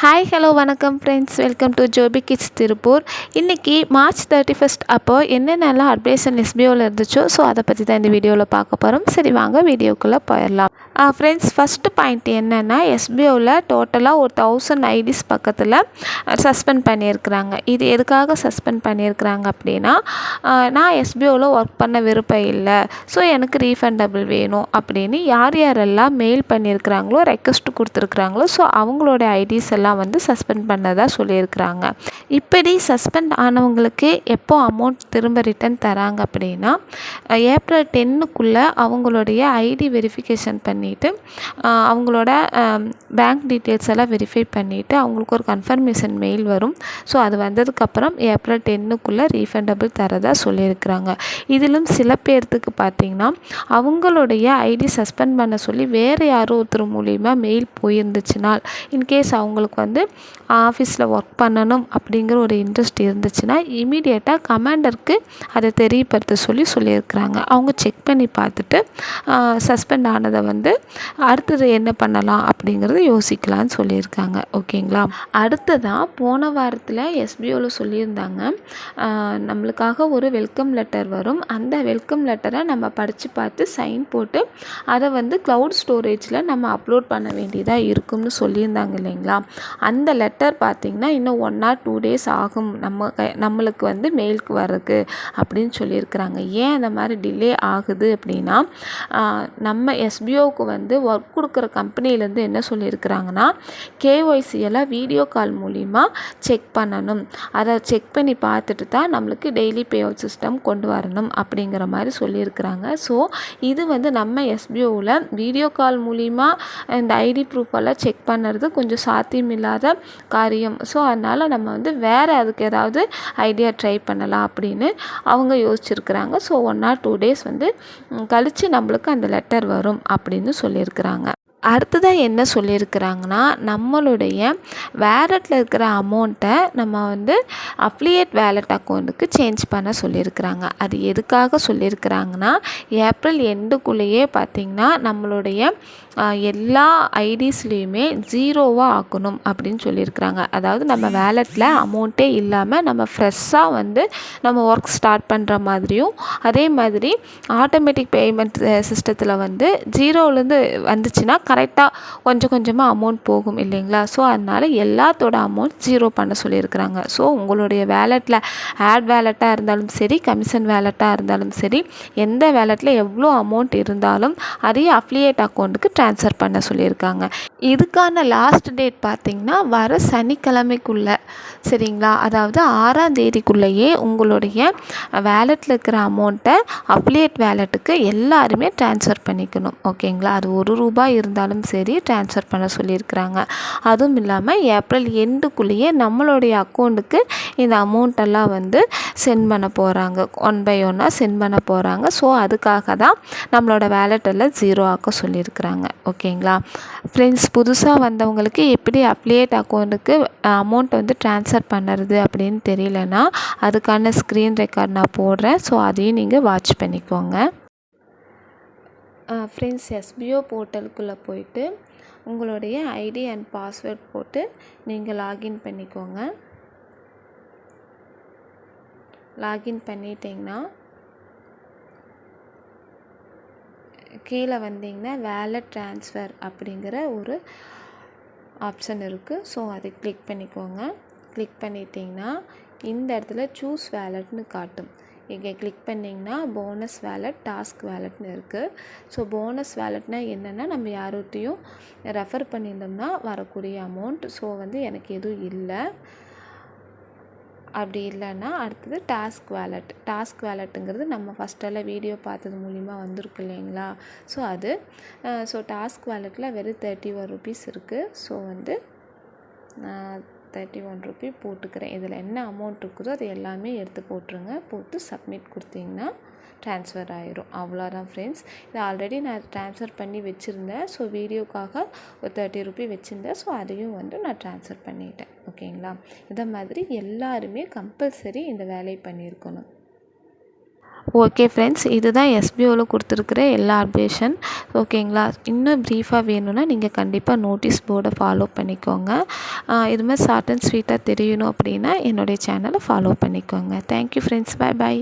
Hi hello வணக்கம் friends, welcome to Joby kids Tiruppur. இன்றைக்கி March 31 அப்போது என்னென்னலாம் அப்டேஷன் எஸ்பிஓவில் இருந்துச்சோ அதை பற்றி தான் இந்த வீடியோவில் பார்க்க போகிறோம். சரி வாங்க வீடியோக்குள்ளே போயிடலாம். ஃப்ரெண்ட்ஸ், ஃபஸ்ட்டு பாயிண்ட் என்னென்னா, எஸ்பிஓவில் டோட்டலாக ஒரு 1000 ஐடிஸ் பக்கத்தில் சஸ்பெண்ட் பண்ணியிருக்கிறாங்க. இது எதுக்காக சஸ்பெண்ட் பண்ணியிருக்கிறாங்க அப்படின்னா, நான் எஸ்பிஓவில் ஒர்க் பண்ண விருப்பம் இல்லை, ஸோ எனக்கு ரீஃபண்டபிள் வேணும் அப்படின்னு யார் யாரெல்லாம் மெயில் பண்ணியிருக்கிறாங்களோ, ரெக்வஸ்ட் கொடுத்துருக்குறாங்களோ, ஸோ அவங்களோட ஐடிஸ் எல்லாம் சஸ்பெண்ட் பண்ணதா சொல்லியிருக்கிறாங்க. இப்படி சஸ்பெண்ட் ஆனவங்களுக்கு எப்போ அமௌண்ட் திரும்ப ரிட்டன் தராங்க அப்படின்னா, ஏப்ரல் 10க்குள்ளே அவங்களுடைய ஐடி வெரிஃபிகேஷன் பண்ணிவிட்டு அவங்களோட பேங்க் டீட்டெயில்ஸ் எல்லாம் வெரிஃபை பண்ணிவிட்டு அவங்களுக்கு ஒரு கன்ஃபர்மேஷன் மெயில் வரும். ஸோ அது வந்ததுக்கப்புறம் ஏப்ரல் 10க்குள்ளே ரீஃபண்டபிள் தரதா சொல்லியிருக்கிறாங்க. இதிலும் சில பேர்த்துக்கு பார்த்திங்கன்னா, அவங்களுடைய ஐடி சஸ்பெண்ட் பண்ண சொல்லி வேறு யாரோ ஒருத்தர் மூலிமா மெயில் போயிருந்துச்சுனால், இன்கேஸ் அவங்களுக்கு ஆஃபீஸில் ஒர்க் பண்ணணும் அப்படிங்கிற ஒரு இன்ட்ரெஸ்ட் இருந்துச்சுன்னா இமீடியட்டாக கமாண்டருக்கு அதை தெரியப்படுத்த சொல்லியிருக்கிறாங்க. அவங்க செக் பண்ணி பார்த்துட்டு சஸ்பெண்ட் ஆனதை அடுத்தது என்ன பண்ணலாம் அப்படிங்கிறத யோசிக்கலான்னு சொல்லியிருக்காங்க. ஓகேங்களா? அடுத்ததாக போன வாரத்தில் எஸ்பிஓவில் சொல்லியிருந்தாங்க, நம்மளுக்காக ஒரு வெல்கம் லெட்டர் வரும், அந்த வெல்கம் லெட்டரை நம்ம படித்து பார்த்து சைன் போட்டு அதை க்ளவுட் ஸ்டோரேஜில் நம்ம அப்லோட் பண்ண வேண்டியதாக இருக்கும்னு சொல்லியிருந்தாங்க இல்லைங்களா? அந்த லெட்டர் பார்த்திங்கன்னா இன்னும் 1 or 2 days ஆகும் நம்மளுக்கு மெயிலுக்கு வர்றதுக்கு அப்படின்னு சொல்லியிருக்கிறாங்க. ஏன் அந்த மாதிரி டிலே ஆகுது அப்படின்னா, நம்ம எஸ்பிஓவுக்கு ஒர்க் கொடுக்குற கம்பெனிலேருந்து என்ன சொல்லியிருக்கிறாங்கன்னா, கேஒய்சி எல்லாம் வீடியோ கால் மூலிமா செக் பண்ணணும், அதை செக் பண்ணி பார்த்துட்டு தான் நம்மளுக்கு டெய்லி பே அவுட் சிஸ்டம் கொண்டு வரணும் அப்படிங்கிற மாதிரி சொல்லியிருக்கிறாங்க. ஸோ இது நம்ம எஸ்பிஓவில் வீடியோ கால் மூலிமா இந்த ஐடி ப்ரூஃப் எல்லாம் செக் பண்ணுறது கொஞ்சம் சாத்தியமில்லாத காரியம். ஸோ அதனால் நம்ம வேறு அதுக்கு ஏதாவது ஐடியா ட்ரை பண்ணலாம் அப்படின்னு அவங்க யோசிச்சுருக்கிறாங்க. ஸோ 1 or 2 days கழித்து நம்மளுக்கு அந்த லெட்டர் வரும் அப்படின்னு சொல்லியிருக்கிறாங்க. அடுத்ததாக என்ன சொல்லியிருக்கிறாங்கன்னா, நம்மளுடைய வேலெட்டில் இருக்கிற அமௌண்ட்டை நம்ம அஃபிலியேட் வேலெட் அக்கௌண்ட்டுக்கு சேஞ்ச் பண்ண சொல்லியிருக்கிறாங்க. அது எதுக்காக சொல்லியிருக்கிறாங்கன்னா, ஏப்ரல் எண்டுக்குள்ளேயே பார்த்திங்கன்னா நம்மளுடைய எல்லா ஐடிஸ்லேயுமே 0வாக ஆக்கணும் அப்படின்னு சொல்லியிருக்கிறாங்க. அதாவது நம்ம வேலெட்டில் அமௌண்ட்டே இல்லாமல் நம்ம ஃப்ரெஷ்ஷாக நம்ம ஒர்க் ஸ்டார்ட் பண்ணுற மாதிரியும், அதே மாதிரி ஆட்டோமேட்டிக் பேமெண்ட் சிஸ்டத்தில் 0லேருந்து வந்துச்சுன்னா கரெக்டாக கொஞ்சம் கொஞ்சமாக அமௌண்ட் போகும் இல்லைங்களா? ஸோ அதனால் எல்லாத்தோட அமௌண்ட் 0 பண்ண சொல்லியிருக்கிறாங்க. ஸோ உங்களுடைய வேலெட்டில் ஆட் வேலெட்டாக இருந்தாலும் சரி, கமிஷன் வேலெட்டாக இருந்தாலும் சரி, எந்த வேலெட்டில் எவ்வளோ அமௌண்ட் இருந்தாலும் அதையே அஃபிலியேட் அக்கௌண்ட்டுக்கு ட்ரான்ஸ்ஃபர் பண்ண சொல்லியிருக்காங்க. இதுக்கான லாஸ்ட் டேட் பார்த்திங்கன்னா வர சனிக்கிழமைக்குள்ளே, சரிங்களா? அதாவது 6ஆம் தேதிக்குள்ளேயே உங்களுடைய வேலெட்டில் இருக்கிற அமௌண்ட்டை அஃபிலியேட் வேலெட்டுக்கு எல்லாருமே ட்ரான்ஸ்ஃபர் பண்ணிக்கணும். ஓகேங்களா? அது ₹1 இருந்தாலும் சரி ட்ரான்ஸ்ஃபர் பண்ண சொல்லியிருக்கிறாங்க. அதுவும் இல்லாமல் ஏப்ரல் எண்டுக்குள்ளேயே நம்மளுடைய அக்கௌண்ட்டுக்கு இந்த அமௌண்ட்டெல்லாம் சென்ட் பண்ண போகிறாங்க, 1 by 1 சென்ட் பண்ண போகிறாங்க. ஸோ அதுக்காக தான் நம்மளோட வேலெட்டெல்லாம் 0 ஆக்க சொல்லியிருக்கிறாங்க. ஓகேங்களா ஃப்ரெண்ட்ஸ்? புதுசாக வந்தவங்களுக்கு எப்படி அஃபிலியேட் அக்கௌண்ட்டுக்கு அமௌண்ட் ட்ரான்ஸ்ஃபர் பண்ணுறது அப்படின்னு தெரியலனா அதுக்கான ஸ்க்ரீன் ரெக்கார்ட் நான் போடுறேன். ஸோ அதையும் நீங்கள் வாட்ச் பண்ணிக்கோங்க. ஃப்ரெண்ட்ஸ், எஸ்பிஓ போர்ட்டலுக்குள்ளே போயிட்டு உங்களுடைய ஐடி அண்ட் பாஸ்வேர்ட் போட்டு நீங்கள் லாகின் பண்ணிக்கோங்க. லாகின் பண்ணிட்டீங்கன்னா கீழே வந்தீங்கன்னா வேலெட் ட்ரான்ஸ்ஃபர் அப்படிங்கிற ஒரு ஆப்ஷன் இருக்குது. ஸோ அதை கிளிக் பண்ணிக்கோங்க. கிளிக் பண்ணிட்டீங்கன்னா இந்த இடத்துல சூஸ் வேலெட்னு காட்டும். இங்கே கிளிக் பண்ணிங்கன்னா போனஸ் வேலெட், டாஸ்க் வேலெட்னு இருக்குது. ஸோ போனஸ் வேலெட்னால் என்னென்னா, நம்ம யார்கிட்டையும் ரெஃபர் பண்ணியிருந்தோம்னா வரக்கூடிய அமௌண்ட். ஸோ எனக்கு எதுவும் இல்லை. அப்படி இல்லைன்னா அடுத்தது டாஸ்க் வேலெட். டாஸ்க் வேலெட்டுங்கிறது நம்ம ஃபஸ்ட்டெல்லாம் வீடியோ பார்த்தது மூலிமா வந்திருக்கு இல்லைங்களா? ஸோ அது டாஸ்க் வேலெட்டில் வெறும் ₹31 இருக்குது. ஸோ நான் ₹31 போட்டுக்கிறேன். இதில் என்ன அமௌண்ட் இருக்குதோ அது எல்லாமே எடுத்து போட்டுருங்க. போட்டு சப்மிட் கொடுத்தீங்கன்னா ட்ரான்ஸ்ஃபர் ஆயிரும். அவ்வளோதான் ஃப்ரெண்ட்ஸ். இது ஆல்ரெடி நான் ட்ரான்ஸ்ஃபர் பண்ணி வச்சுருந்தேன். ஸோ வீடியோக்காக ஒரு ₹30 வச்சுருந்தேன். ஸோ அதையும் நான் ட்ரான்ஸ்ஃபர் பண்ணிட்டேன். ஓகேங்களா? இதை மாதிரி எல்லாருமே கம்பல்சரி இந்த வேலையை பண்ணியிருக்கணும். ஓகே ஃப்ரெண்ட்ஸ், இதுதான் எஸ்பிஓவில் கொடுத்துருக்குற எல்லா அப்டேஷன். ஓகேங்களா? இன்னும் ப்ரீஃபாக வேணும்னா நீங்கள் கண்டிப்பாக நோட்டீஸ் போர்டை ஃபாலோ பண்ணிக்கோங்க. இது மாதிரி ஷார்ட் அண்ட் ஸ்வீட்டாக தெரியணும் அப்படின்னா என்னுடைய சேனலை ஃபாலோ பண்ணிக்கோங்க. Thank you friends. பாய் பாய்.